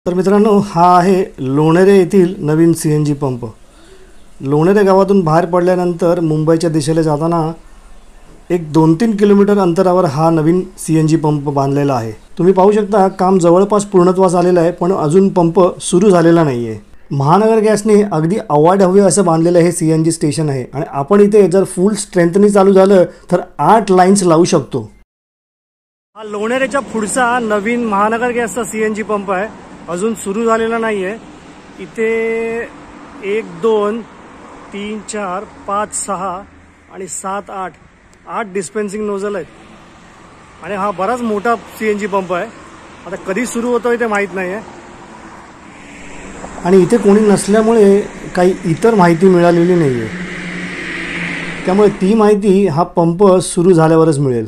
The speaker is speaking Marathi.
तर मित्रांनो, हा आहे लोणेरे येथील नवीन CNG पंप। लोणेरे गावातून बाहेर पडल्यानंतर मुंबईच्या दिशेला जाताना एक 2-3 किलोमीटर अंतरावर हा नवीन CNG पंप बांधलेला आहे। तुम्ही पाहू शकता काम जवळपास पूर्णत्वास आलेलं आहे, पण अजून पंप सुरू झालेला नाहीये। महानगर गॅसने अगदी अवाढव्य असं बांधलेलं हे CNG स्टेशन आहे आणि आपण इथे जर फुल स्ट्रेंथनी चालू झालं तर 8 लाईन्स लावू शकतो। हा लोणेरेच्या पुढचा नवीन महानगर गॅसचा CNG पंप आहे, अजून सुरू झालेला नाहीये। इथे 1 2 3 4 5 6 आणि 7 8 डिस्पेन्सिंग नोझल आहेत आणि हा बराच मोठा CNG पंप आहे। आता कधी सुरू होतोय ते माहित नाहीये आणि इथे कोणी नसल्यामुळे काही इतर माहिती मिळालेली नाहीये, त्यामुळे ती माहिती हा पंप सुरू झाल्यावरच मिळेल।